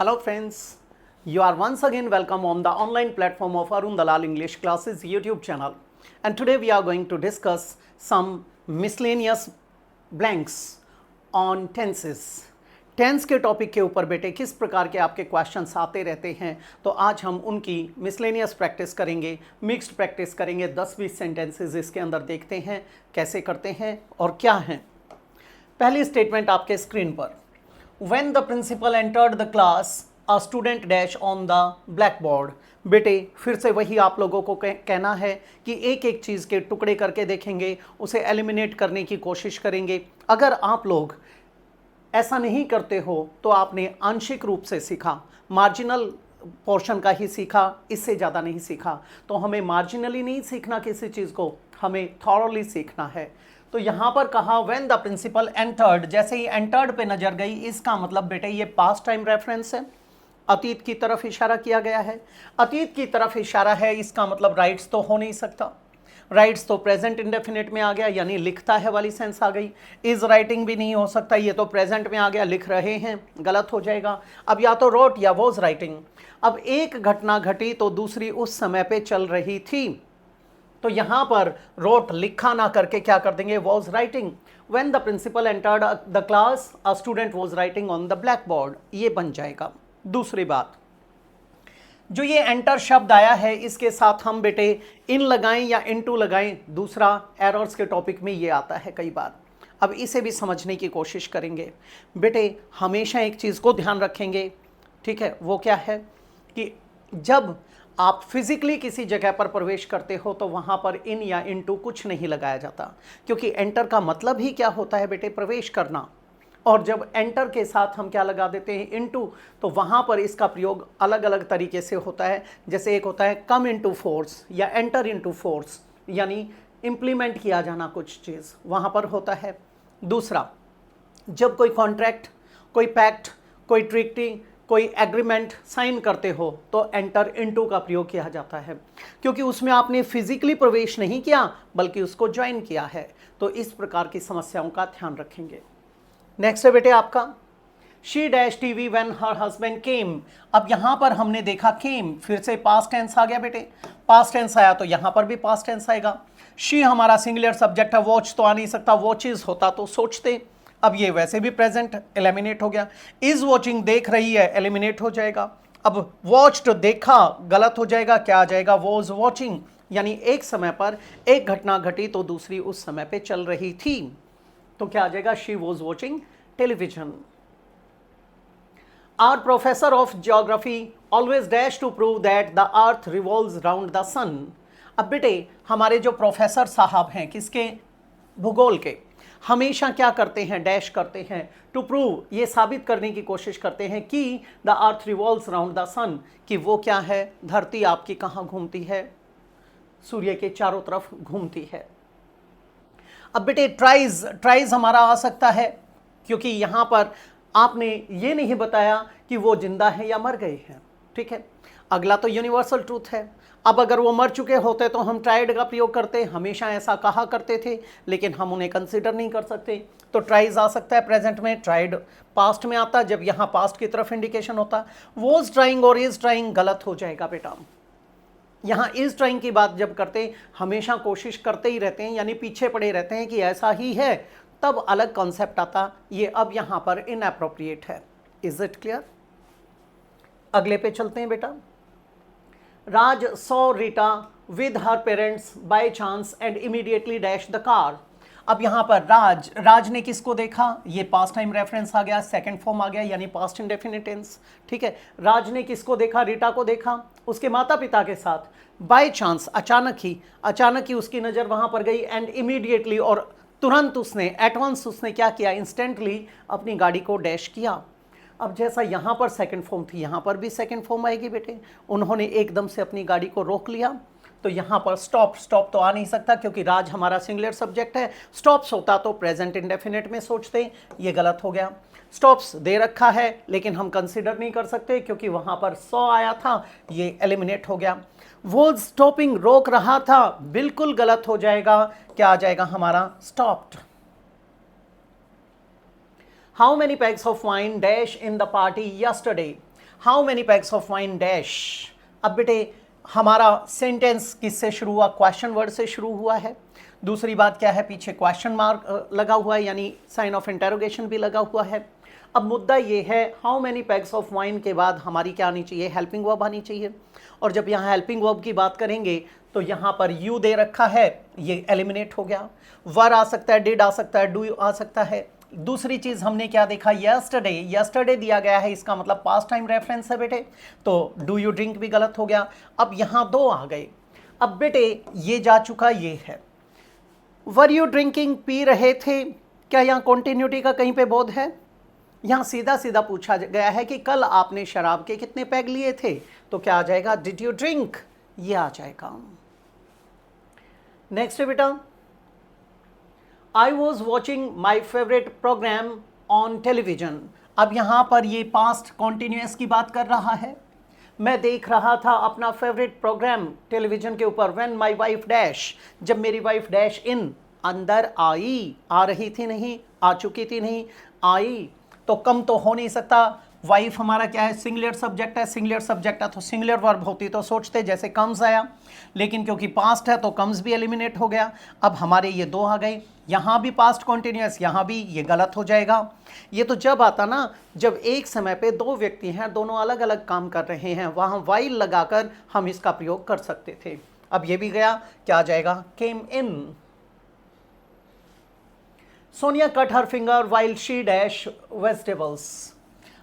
Hello friends, you are once again welcome on the online platform of Arun Dalal English Classes YouTube channel, and today we are going to discuss some miscellaneous blanks on tenses. Tense के topic के ऊपर बेटे किस प्रकार के आपके questions आते रहते हैं, तो आज हम उनकी मिसलेनियस प्रैक्टिस करेंगे, मिक्स्ड प्रैक्टिस करेंगे। 10-20 सेंटेंसेस इसके अंदर देखते हैं कैसे करते हैं और क्या हैं। पहली स्टेटमेंट आपके स्क्रीन पर, When the principal entered the class, a student dash on the blackboard. बेटे फिर से वही आप लोगों को कहना है कि एक एक चीज़ के टुकड़े करके देखेंगे, उसे एलिमिनेट करने की कोशिश करेंगे। अगर आप लोग ऐसा नहीं करते हो तो आपने आंशिक रूप से सीखा, मार्जिनल पोर्शन का ही सीखा, इससे ज़्यादा नहीं सीखा। तो हमें मार्जिनली नहीं सीखना किसी चीज़ को, हमें थॉरोली सीखना है। तो यहाँ पर कहा व्हेन द प्रिंसिपल एंटर्ड, जैसे ही एंटर्ड पे नजर गई, इसका मतलब बेटे ये पास्ट टाइम रेफरेंस है, अतीत की तरफ इशारा किया गया है। अतीत की तरफ इशारा है, इसका मतलब राइट्स तो हो नहीं सकता, राइट्स तो प्रेजेंट इंडेफिनिट में आ गया, यानी लिखता है वाली सेंस आ गई। इज राइटिंग भी नहीं हो सकता, ये तो प्रेजेंट में आ गया, लिख रहे हैं, गलत हो जाएगा। अब या तो रोट या वॉज राइटिंग। अब एक घटना घटी तो दूसरी उस समय पे चल रही थी, तो यहां पर रोट लिखा ना करके क्या कर देंगे, was writing. When the principal entered the class, a student was writing on the blackboard, ये बन जाएगा। दूसरी बात, जो ये एंटर शब्द आया है, इसके साथ हम बेटे इन लगाएं या इनटू लगाएं, दूसरा एरर्स के टॉपिक में ये आता है कई बार। अब इसे भी समझने की कोशिश करेंगे। बेटे हमेशा एक चीज़ को ध्यान रखेंगे, ठीक है, वो क्या है कि जब आप फिजिकली किसी जगह पर प्रवेश करते हो तो वहाँ पर इन या इनटू कुछ नहीं लगाया जाता, क्योंकि एंटर का मतलब ही क्या होता है बेटे, प्रवेश करना। और जब एंटर के साथ हम क्या लगा देते हैं, इनटू, तो वहाँ पर इसका प्रयोग अलग अलग तरीके से होता है। जैसे एक होता है कम इनटू फोर्स या एंटर इनटू फोर्स, यानी इम्प्लीमेंट किया जाना कुछ चीज़, वहाँ पर होता है। दूसरा, जब कोई कॉन्ट्रैक्ट, कोई पैक्ट, कोई ट्रीटी, कोई एग्रीमेंट साइन करते हो तो एंटर इनटू का प्रयोग किया जाता है, क्योंकि उसमें आपने फिजिकली प्रवेश नहीं किया बल्कि उसको ज्वाइन किया है। तो इस प्रकार की समस्याओं का ध्यान रखेंगे। नेक्स्ट है बेटे आपका, she dash TV when her husband came. अब यहां पर हमने देखा केम, फिर से पास्ट टेंस आ गया बेटे, पास्ट टेंस आया तो यहां पर भी पास्ट टेंस आएगा। शी हमारा सिंगुलर सब्जेक्ट है, वॉच तो आ नहीं सकता, वॉचेज होता तो सोचते। अब ये वैसे भी प्रेजेंट, एलिमिनेट हो गया। इज वॉचिंग देख रही है, एलिमिनेट हो जाएगा। अब वॉच्ड देखा, गलत हो जाएगा, क्या आ जाएगा, वॉज वॉचिंग, यानी एक समय पर एक घटना घटी तो दूसरी उस समय पे चल रही थी, तो क्या आ जाएगा, she was watching television. Our professor of geography always dash to prove that the earth revolves round the sun. अब बेटे हमारे जो प्रोफेसर साहब हैं, किसके, भूगोल के, हमेशा क्या करते हैं, डैश करते हैं, टू प्रूव, ये साबित करने की कोशिश करते हैं कि the earth revolves round the sun, कि वो क्या है, धरती आपकी कहाँ घूमती है, सूर्य के चारों तरफ घूमती है। अब बेटे ट्राइज, ट्राइज हमारा आ सकता है, क्योंकि यहाँ पर आपने ये नहीं बताया कि वो जिंदा है या मर गए हैं, ठीक है। अगला तो यूनिवर्सल ट्रूथ है। अब अगर वो मर चुके होते तो हम ट्राइड का प्रयोग करते, हमेशा ऐसा कहा करते थे, लेकिन हम उन्हें कंसीडर नहीं कर सकते, तो ट्राइज आ सकता है प्रेजेंट में, ट्राइड पास्ट में आता जब यहाँ पास्ट की तरफ इंडिकेशन होता। वॉज ट्राइंग और इज ट्राइंग गलत हो जाएगा बेटा। यहाँ इज ट्राइंग की बात जब करते, हमेशा कोशिश करते ही रहते हैं, यानी पीछे पड़े रहते हैं कि ऐसा ही है, तब अलग कॉन्सेप्ट आता, ये अब यहाँ पर इनएप्रोप्रिएट है। Is it clear? अगले पे चलते हैं बेटा। Raj saw Rita with her parents by chance and immediately dash the car. अब यहाँ पर राज, राज ने किसको देखा, ये पास्ट टाइम रेफरेंस आ गया, सेकंड फॉर्म आ गया, यानी पास्ट इंडेफिनिट टेंस, ठीक है। राज ने किसको देखा, रीटा को देखा, उसके माता पिता के साथ, बाय चांस, अचानक ही उसकी नज़र वहाँ पर गई, एंड इमीडिएटली, और तुरंत उसने, एट वंस उसने क्या किया, इंस्टेंटली अपनी गाड़ी को डैश किया। अब जैसा यहाँ पर सेकंड फॉर्म थी, यहाँ पर भी सेकंड फॉर्म आएगी बेटे। उन्होंने एकदम से अपनी गाड़ी को रोक लिया, तो यहाँ पर स्टॉप, स्टॉप तो आ नहीं सकता क्योंकि राज हमारा सिंगुलर सब्जेक्ट है, स्टॉप्स होता तो प्रेजेंट इंडेफिनिट में सोचते, ये गलत हो गया। स्टॉप्स दे रखा है लेकिन हम कंसिडर नहीं कर सकते क्योंकि वहाँ पर सॉ आया था, ये एलिमिनेट हो गया। वो स्टॉपिंग, रोक रहा था, बिल्कुल गलत हो जाएगा, क्या आ जाएगा हमारा, stopped. How many packs of wine dash in the party yesterday? How many PACS of wine dash. अब बेटे हमारा सेंटेंस किससे शुरू हुआ, क्वेश्चन वर्ड से शुरू हुआ है। दूसरी बात क्या है, पीछे क्वेश्चन मार्क लगा हुआ है, यानी साइन ऑफ इंटेरोगेशन भी लगा हुआ है। अब मुद्दा ये है, how many PACS of wine के बाद हमारी क्या आनी चाहिए, हेल्पिंग वर्ब आनी चाहिए। और जब यहाँ हेल्पिंग वर्ब की बात करेंगे तो यहाँ पर यू दे रखा है, ये एलिमिनेट हो गया। वर आ सकता है, डिड आ सकता है, डू आ सकता है। दूसरी चीज हमने क्या देखा, यस्टरडे, यस्टरडे दिया गया है, इसका मतलब पास्ट टाइम रेफरेंस है बेटे, तो डू यू ड्रिंक भी गलत हो गया। अब यहाँ दो आ गए। अब बेटे ये जा चुका, ये है वर यू ड्रिंकिंग, पी रहे थे। क्या यहाँ कॉन्टिन्यूटी का कहीं पे बोध है? यहाँ सीधा सीधा पूछा गया है कि कल आपने शराब के कितने पैग लिए थे, तो क्या आ जाएगा, डिड यू ड्रिंक, ये आ जाएगा। नेक्स्ट है बेटा, I was watching my favourite programme on television. अब यहाँ पर ये पास्ट कॉन्टिन्यूस की बात कर रहा है। मैं देख रहा था अपना फेवरेट प्रोग्राम टेलीविजन के ऊपर, व्हेन माई वाइफ डैश, जब मेरी वाइफ डैश इन, अंदर आई, आ रही थी नहीं, आ चुकी थी नहीं, आई, तो कम तो हो नहीं सकता। वाइफ हमारा क्या है, सिंगुलर सब्जेक्ट है, सिंगुलर सब्जेक्ट है तो सिंगुलर वर्ब होती तो सोचते जैसे कम्स आया, लेकिन क्योंकि पास्ट है तो कम्स भी एलिमिनेट हो गया। अब हमारे ये दो आ गए, यहाँ भी पास्ट कॉन्टिन्यूस, यहाँ भी, ये गलत हो जाएगा। ये तो जब आता ना, जब एक समय पे दो व्यक्ति हैं, दोनों अलग अलग काम कर रहे हैं, वहाँ वाइल लगाकर हम इसका प्रयोग कर सकते थे। अब ये भी गया, क्या आ जाएगा, came in. Sonia cut her finger while she dash vegetables.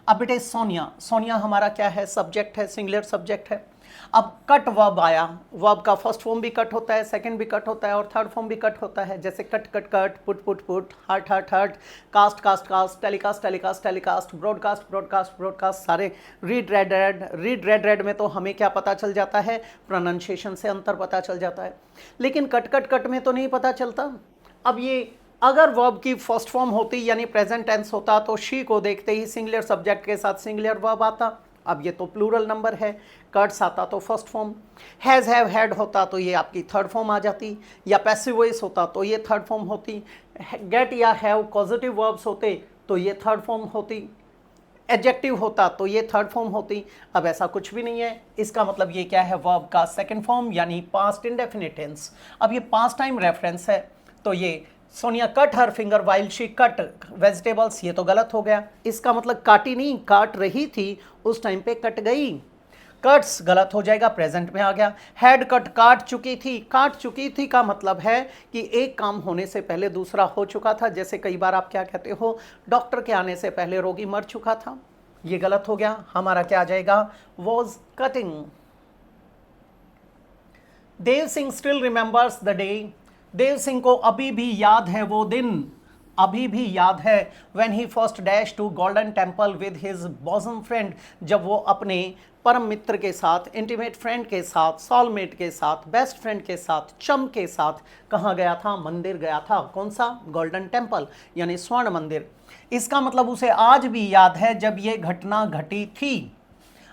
अब बेटे सोनिया, सोनिया हमारा क्या है, सब्जेक्ट है, सिंगुलर सब्जेक्ट है। अब कट वर्ब आया, वर्ब का फर्स्ट फॉर्म भी कट होता है, सेकंड भी कट होता है और थर्ड फॉर्म भी कट होता है, जैसे cut cut cut, put put put, hurt hurt hurt, cast cast cast, telecast telecast telecast, broadcast broadcast broadcast, सारे। Read read read, read read read में तो हमें क्या पता चल जाता है, प्रोनाउंसिएशन से अंतर पता चल जाता है, लेकिन कट कट कट में तो नहीं पता चलता। अब ये अगर वर्ब की फर्स्ट फॉर्म होती यानी प्रेजेंट टेंस होता तो शी को देखते ही सिंगुलर सब्जेक्ट के साथ सिंगुलर वर्ब आता। अब ये तो प्लूरल नंबर है, कट्स आता तो first form, has have had होता तो ये आपकी थर्ड फॉर्म आ जाती, या पैसिव वॉइस होता तो ये थर्ड फॉर्म होती, गेट या हैव पॉजिटिव वर्ब्स होते तो ये थर्ड फॉर्म होती, एडजेक्टिव होता तो ये थर्ड फॉर्म होती। अब ऐसा कुछ भी नहीं है, इसका मतलब ये क्या है, वर्ब का सेकंड फॉर्म यानी पास्ट इंडेफिनिट टेंस। अब ये पास्ट टाइम रेफरेंस है, तो ये Sonia cut her finger while she cut vegetables, ये तो गलत हो गया। इसका मतलब काटी नहीं, काट रही थी उस टाइम पे कट गई, कट्स गलत हो जाएगा, प्रेजेंट में आ गया। हैड कट, काट चुकी थी, काट चुकी थी का मतलब है कि एक काम होने से पहले दूसरा हो चुका था, जैसे कई बार आप क्या कहते हो, डॉक्टर के आने से पहले रोगी मर चुका था, ये गलत हो गया। हमारा क्या आ जाएगा, was cutting. Dev Singh still remembers the day, Dev Singh को अभी भी याद है वो दिन, अभी भी याद है, when he first dash to Golden Temple with his bosom friend, जब वो अपने परम मित्र के साथ, इंटीमेट फ्रेंड के साथ, सॉलमेट के साथ, बेस्ट फ्रेंड के साथ, चम के साथ कहाँ गया था, मंदिर गया था। कौन सा, गोल्डन टेम्पल यानी स्वर्ण मंदिर। इसका मतलब उसे आज भी याद है जब ये घटना घटी थी।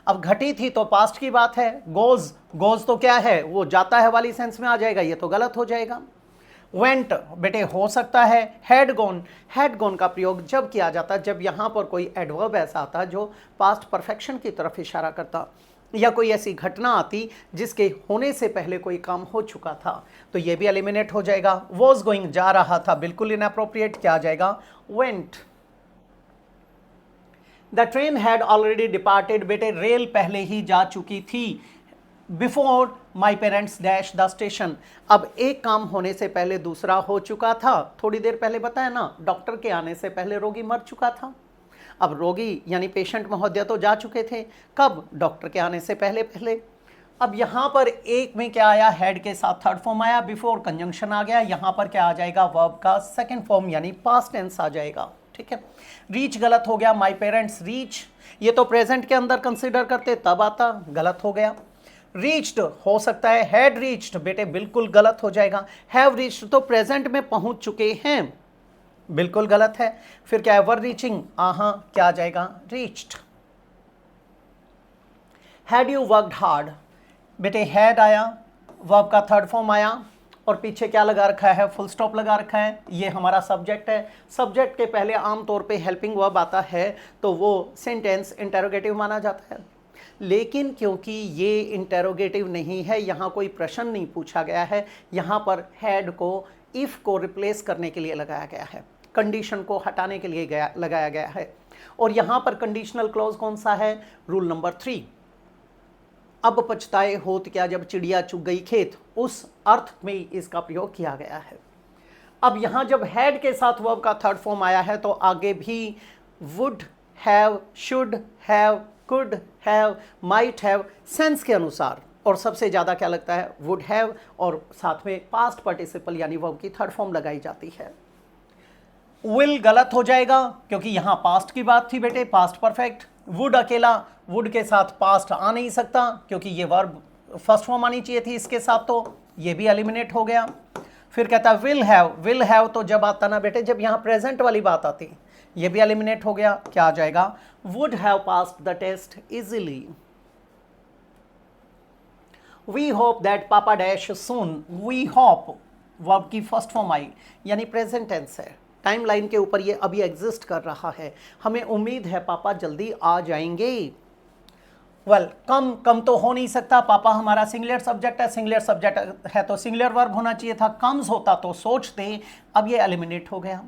अब घटी थी तो पास्ट की बात है, गोज, गोज तो क्या है, वो जाता है वाली सेंस में आ जाएगा, ये तो गलत हो जाएगा। वेंट बेटे हो सकता है, हैड गॉन का प्रयोग जब किया जाता जब यहाँ पर कोई एडवर्ब ऐसा आता जो पास्ट परफेक्शन की तरफ इशारा करता, या कोई ऐसी घटना आती जिसके होने से पहले कोई काम हो चुका था, तो ये भी एलिमिनेट हो जाएगा। वॉज गोइंग जा रहा था, बिल्कुल इनअप्रोप्रिएट, क्या आ जाएगा, went. The train had already departed, बेटे रेल पहले ही जा चुकी थी। Before my parents dash the station, अब एक काम होने से पहले दूसरा हो चुका था, थोड़ी देर पहले बताया ना, डॉक्टर के आने से पहले रोगी मर चुका था। अब रोगी यानी पेशेंट महोदय तो जा चुके थे, कब, डॉक्टर के आने से पहले पहले। अब यहाँ पर एक में क्या आया, हेड के साथ थर्ड फॉर्म आया, बिफोर कंजंक्शन आ गया, यहाँ पर क्या आ जाएगा, वर्ब का सेकेंड फॉर्म यानी पास्ट टेंस आ जाएगा। ठीक है, रीच गलत हो गया, माई पेरेंट्स रीच, ये तो प्रेजेंट के अंदर कंसिडर करते तब आता, गलत हो गया। रीच्ड हो सकता है, हैड रीच्ड बेटे बिल्कुल गलत हो जाएगा। हैव रीच्ड तो प्रेजेंट में पहुंच चुके हैं, बिल्कुल गलत है। फिर क्या है, वर रीचिंग, क्या आ जाएगा, reached. Had you worked hard, बेटे हैड आया, वर्ब का थर्ड फॉर्म आया और पीछे क्या लगा रखा है, फुल स्टॉप लगा रखा है, ये हमारा सब्जेक्ट है। सब्जेक्ट के पहले आमतौर पे हेल्पिंग वर्ब आता है तो वो सेंटेंस इंटेरोगेटिव माना जाता है। लेकिन क्योंकि ये इंटेरोगेटिव नहीं है, यहाँ कोई प्रश्न नहीं पूछा गया है, यहाँ पर हैड को इफ़ को रिप्लेस करने के लिए लगाया गया है, कंडीशन को हटाने के लिए लगाया गया है। और यहाँ पर कंडीशनल क्लॉज कौन सा है? रूल नंबर 3, अब पछताए होत क्या जब चिड़िया चुग गई खेत, उस अर्थ में इसका प्रयोग किया गया है। अब यहाँ जब हैड के साथ वर्ब का थर्ड फॉर्म आया है तो आगे भी would have, should have, could have, might have sense के अनुसार, और सबसे ज़्यादा क्या लगता है? वुड हैव, और साथ में पास्ट पार्टिसिपल यानी वर्ब की थर्ड फॉर्म लगाई जाती है। विल गलत हो जाएगा क्योंकि यहाँ पास्ट की बात थी बेटे, पास्ट परफेक्ट। वुड अकेला, वुड के साथ पास्ट आ नहीं सकता क्योंकि ये वर्ब फर्स्ट फॉर्म आनी चाहिए थी इसके साथ, तो ये भी एलिमिनेट हो गया। फिर कहता है विल हैव तो जब आता ना बेटे, जब यहाँ प्रेजेंट वाली बात आती, ये भी एलिमिनेट हो गया। क्या आ जाएगा? Would have passed the test easily. We hope that papa dash soon, we hope verb की फर्स्ट फॉर्म आई यानी प्रेजेंट टेंस है, टाइम लाइन के ऊपर ये अभी एग्जिस्ट कर रहा है, हमें उम्मीद है पापा जल्दी आ जाएंगे। वेल कम तो हो नहीं सकता, पापा हमारा सिंगुलर सब्जेक्ट है, सिंगुलर सब्जेक्ट है तो सिंगुलर वर्ब होना चाहिए था, कम्स होता तो सोचते, अब ये एलिमिनेट हो गया।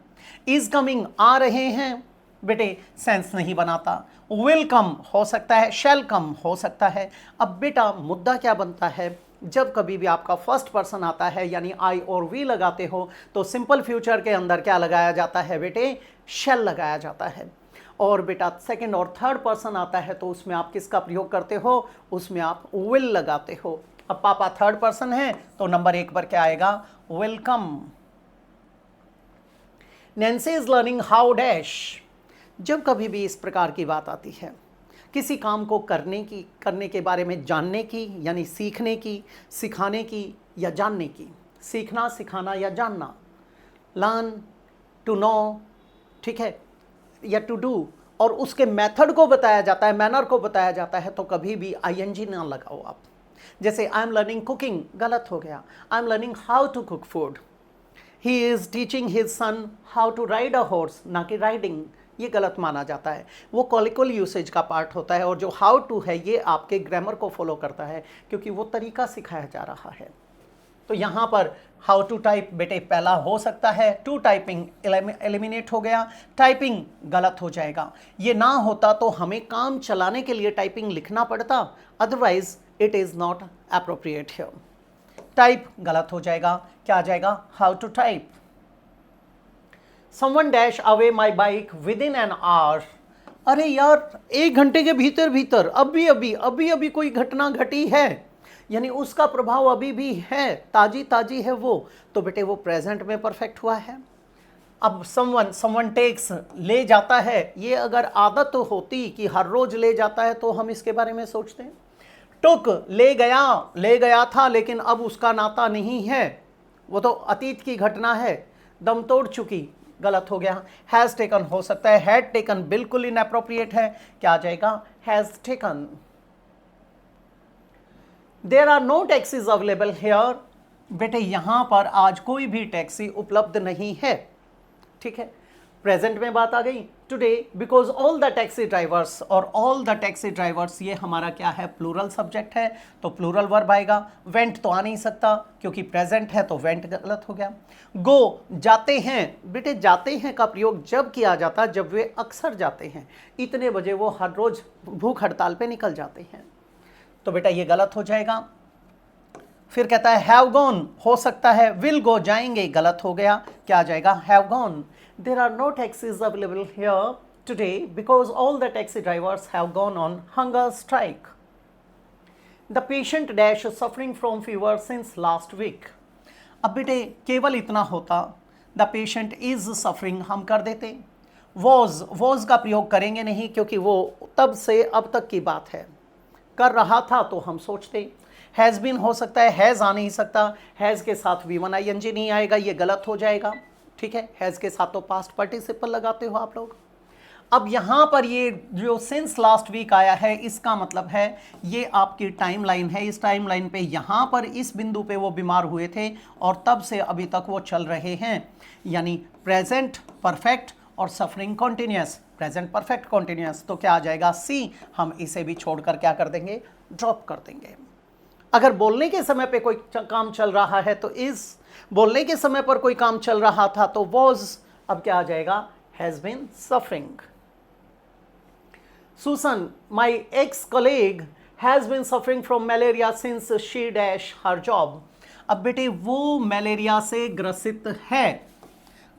इज कमिंग आ रहे हैं बेटे, सेंस नहीं बनाता। विल कम हो सकता है, शैल कम हो सकता है। अब बेटा मुद्दा क्या बनता है? जब कभी भी आपका फर्स्ट पर्सन आता है यानी आई और वी लगाते हो तो सिंपल फ्यूचर के अंदर क्या लगाया जाता है बेटे? शैल लगाया जाता है। और बेटा सेकंड और थर्ड पर्सन आता है तो उसमें आप किसका प्रयोग करते हो? उसमें आप विल लगाते हो। अब पापा थर्ड पर्सन है तो नंबर 1 पर क्या आएगा? Welcome. Nancy is learning how dash. जब कभी भी इस प्रकार की बात आती है, किसी काम को करने के बारे में जानने की यानी सीखने की, सिखाने की या जानने की, सीखना, सिखाना या जानना, लर्न, टू नो, ठीक है, या टू डू, और उसके मेथड को बताया जाता है, मैनर को बताया जाता है, तो कभी भी आईएनजी ना लगाओ आप। जैसे आई एम लर्निंग कुकिंग, गलत हो गया। I am learning how to cook food. He is teaching his son how to ride a horse, ना कि राइडिंग, ये गलत माना जाता है। वो कॉलिकल यूसेज का पार्ट होता है, और जो हाउ टू है ये आपके ग्रामर को फॉलो करता है क्योंकि वो तरीका सिखाया जा रहा है। तो यहाँ पर हाउ टू टाइप बेटे पहला हो सकता है, टू टाइपिंग एलिमिनेट हो गया, टाइपिंग गलत हो जाएगा। ये ना होता तो हमें काम चलाने के लिए टाइपिंग लिखना पड़ता, otherwise it is not appropriate here. Type गलत हो जाएगा, क्या आ जाएगा? How to type. Someone dash away my bike within an hour. अरे यार 1 घंटे के भीतर अभी कोई घटना घटी है, यानी उसका प्रभाव अभी भी है, ताजी है वो, तो बेटे वो प्रेजेंट में परफेक्ट हुआ है। अब समवन टेक्स, ले जाता है, ये अगर आदत होती कि हर रोज ले जाता है तो हम इसके बारे में सोचते हैं। टुक, ले गया था लेकिन अब उसका नाता नहीं है, वो तो अतीत की घटना है। दम तोड़ चुकी, गलत हो गया। हैज़ टेकन हो सकता है, हैड टेकन बिल्कुल इनएप्रोप्रिएट है, क्या आ जाएगा? Has taken. There are no taxis available here. बेटे यहाँ पर आज कोई भी टैक्सी उपलब्ध नहीं है, ठीक है। प्रेजेंट में बात आ गई, today because all the taxi drivers, और ऑल द टैक्सी ड्राइवर्स ये हमारा क्या है? प्लूरल सब्जेक्ट है, तो प्लूरल वर्ब आएगा। वेंट तो आ नहीं सकता क्योंकि प्रेजेंट है, तो वेंट गलत हो गया। गो, जाते हैं। बेटे जाते हैं का प्रयोग जब किया जाता जब वे अक्सर जाते हैं, इतने बजे वो हर रोज भूख हड़ताल पे निकल जाते हैं, तो बेटा ये गलत हो जाएगा। फिर कहता है हैव गॉन, हो सकता है विल गो, जाएंगे, गलत हो गया, क्या आ जाएगा? Have gone. There are no taxis available here today because all the taxi drivers have gone on hunger strike. The patient dash suffering from fever since last week. अब बेटे केवल इतना होता, द पेशेंट इज सफरिंग हम कर देते, was का प्रयोग करेंगे नहीं क्योंकि वो तब से अब तक की बात है, कर रहा था तो हम सोचते। हैज़ बीन हो सकता है, हैज़ आ नहीं सकता, हैज़ के साथ V1 ING नहीं आएगा, ये गलत हो जाएगा, ठीक है। हैज़ के साथ तो पास्ट पार्टिसिपल लगाते हो आप लोग। अब यहाँ पर ये जो सिंस लास्ट वीक आया है, इसका मतलब है ये आपकी टाइम लाइन है। इस टाइम लाइन पे यहाँ पर इस बिंदु पे वो बीमार हुए थे और तब से अभी तक वो चल रहे हैं, यानी प्रेजेंट परफेक्ट और suffering continuous, present perfect continuous, तो क्या आ जाएगा सी। हम इसे भी छोड़कर क्या कर देंगे, ड्रॉप कर देंगे। अगर बोलने के समय पे कोई काम चल रहा है तो इज, बोलने के समय पर कोई काम चल रहा था तो वॉज, अब क्या आ जाएगा, has been suffering. Susan, my ex colleague has been suffering from malaria since she dash her job. अब बेटे वो मलेरिया से ग्रसित है,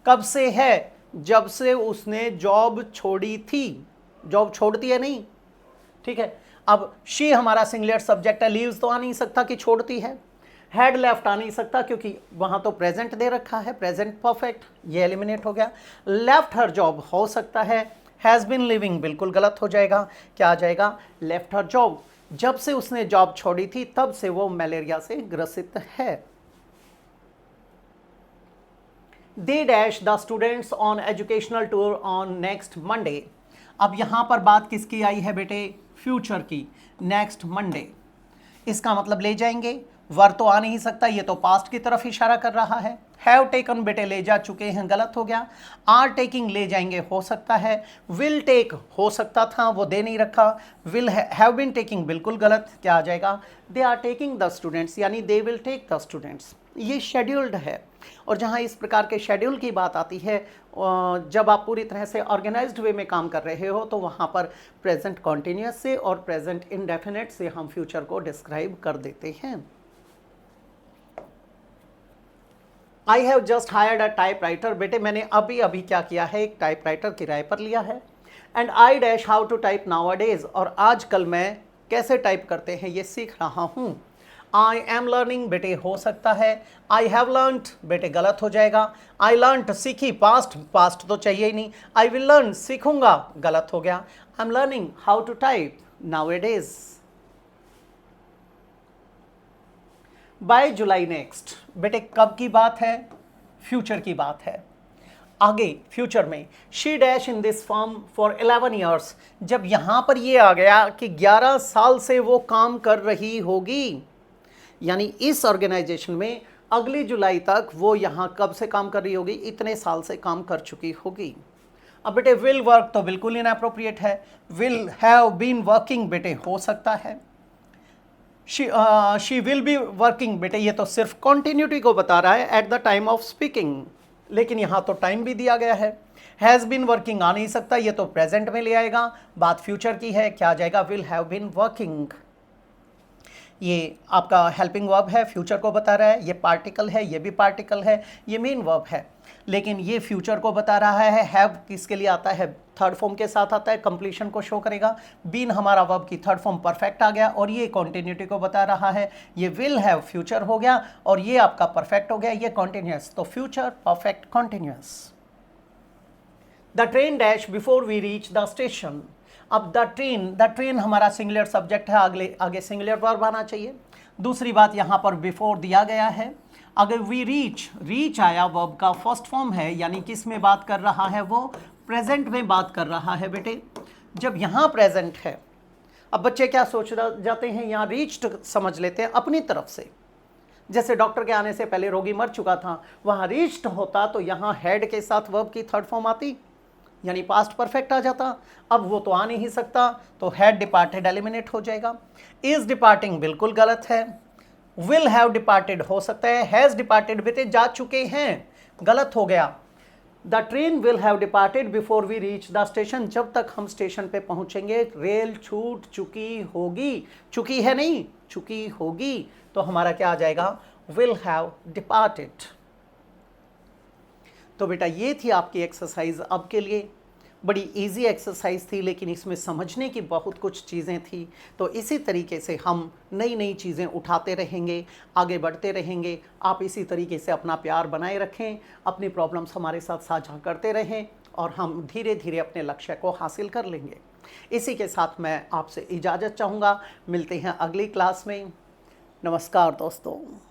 कब से है, जब से उसने जॉब छोड़ी थी। जॉब छोड़ती है नहीं, ठीक है। अब शी हमारा सिंगुलर सब्जेक्ट है, लीव्स तो आ नहीं सकता कि छोड़ती है। हैड लेफ्ट आ नहीं सकता क्योंकि वहां तो प्रेजेंट दे रखा है, प्रेजेंट परफेक्ट, ये एलिमिनेट हो गया। लेफ्ट हर जॉब हो सकता है, हैज बीन लिविंग बिल्कुल गलत हो जाएगा, क्या आ जाएगा, लेफ्ट हर जॉब। जब से उसने जॉब छोड़ी थी तब से वो मलेरिया से ग्रसित है। They dash the students on educational tour on next Monday. अब यहां पर बात किसकी आई है बेटे, फ्यूचर की, नेक्स्ट मंडे। इसका मतलब ले जाएंगे, वर तो आ नहीं सकता, ये तो पास्ट की तरफ इशारा कर रहा है। हैव टेकन बेटे ले जा चुके हैं, गलत हो गया। आर टेकिंग ले जाएंगे हो सकता है। विल टेक हो सकता था, वो दे नहीं रखा। विल हैव बीन टेकिंग बिल्कुल गलत, क्या आ जाएगा, they are taking the students, यानी they will take the students. ये शेड्यूल्ड है, और जहाँ इस प्रकार के शेड्यूल की बात आती है, जब आप पूरी तरह से ऑर्गेनाइज्ड वे में काम कर रहे हो तो वहाँ पर प्रेजेंट कॉन्टिन्यूअस से और प्रेजेंट इंडेफिनेट से हम फ्यूचर को डिस्क्राइब कर देते हैं। I have just hired a typewriter, बेटे मैंने अभी अभी क्या किया है, एक टाइपराइटर किराए पर लिया है। And I dash how to type nowadays, और आजकल मैं कैसे टाइप करते हैं ये सीख रहा हूँ। आई एम लर्निंग बेटे हो सकता है। आई हैव लर्नड बेटे गलत हो जाएगा। आई लर्नड सीखी, पास्ट, पास्ट तो चाहिए ही नहीं। आई विल लर्न सीखूंगा, गलत हो गया। I am learning how to type nowadays. By July next, बेटे कब की बात है, फ्यूचर की बात है। आगे फ्यूचर में, she dash in this firm for 11 years, जब यहां पर ये आ गया कि 11 साल से वो काम कर रही होगी, यानी इस ऑर्गेनाइजेशन में अगली जुलाई तक वो यहाँ कब से काम कर रही होगी, इतने साल से काम कर चुकी होगी। अब बेटे विल वर्क तो बिल्कुल इनएप्रोप्रिएट है। विल हैव बीन वर्किंग बेटे हो सकता है। शी विल बी वर्किंग बेटे ये तो सिर्फ कॉन्टिन्यूटी को बता रहा है at the time of speaking, लेकिन यहाँ तो टाइम भी दिया गया है। हैज़ बीन वर्किंग आ नहीं सकता, ये तो प्रेजेंट में ले आएगा, बात फ्यूचर की है, क्या आ जाएगा, विल हैव बीन वर्किंग। ये आपका हेल्पिंग वर्ब है, फ्यूचर को बता रहा है। ये पार्टिकल है, ये भी पार्टिकल है, ये मेन वर्ब है, लेकिन ये फ्यूचर को बता रहा है। हैव किसके लिए आता है, थर्ड फॉर्म के साथ आता है, कंप्लीशन को शो करेगा। बीन हमारा वर्ब की थर्ड फॉर्म परफेक्ट आ गया, और ये कॉन्टिन्यूटी को बता रहा है। ये विल हैव फ्यूचर हो गया, और ये आपका परफेक्ट हो गया, ये कॉन्टिन्यूअस, तो future perfect continuous. The train dash before we reach the station. अब द ट्रेन हमारा सिंगुलर सब्जेक्ट है, आगे सिंगुलर वर्ब आना चाहिए। दूसरी बात यहाँ पर बिफोर दिया गया है। अगर वी रीच आया, वर्ब का फर्स्ट फॉर्म है, यानी किस में बात कर रहा है, वो प्रेजेंट में बात कर रहा है बेटे। जब यहाँ प्रेजेंट है, अब बच्चे क्या सोच जाते हैं, यहाँ रीच्ड समझ लेते हैं अपनी तरफ से। जैसे डॉक्टर के आने से पहले रोगी मर चुका था, वहाँ रीच्ड होता तो यहाँ हैड के साथ वर्ब की थर्ड फॉर्म आती, यानी पास्ट परफेक्ट आ जाता। अब वो तो आ नहीं सकता, तो हैड डिपार्टेड एलिमिनेट हो जाएगा। इज डिपार्टिंग बिल्कुल गलत है। विल हैव डिपार्टेड हो सकता है। हैज डिपार्टेड बेटे जा चुके हैं, गलत हो गया। The train will have departed before we reach the station, जब तक हम स्टेशन पे पहुंचेंगे रेल छूट चुकी होगी, चुकी है नहीं, चुकी होगी, तो हमारा क्या आ जाएगा, विल हैव डिपार्टेड। तो बेटा ये थी आपकी एक्सरसाइज। अब के लिए बड़ी इजी एक्सरसाइज थी, लेकिन इसमें समझने की बहुत कुछ चीज़ें थी। तो इसी तरीके से हम नई नई चीज़ें उठाते रहेंगे, आगे बढ़ते रहेंगे। आप इसी तरीके से अपना प्यार बनाए रखें, अपनी प्रॉब्लम्स हमारे साथ साझा करते रहें, और हम धीरे धीरे अपने लक्ष्य को हासिल कर लेंगे। इसी के साथ मैं आपसे इजाज़त चाहूँगा। मिलते हैं अगली क्लास में। नमस्कार दोस्तों।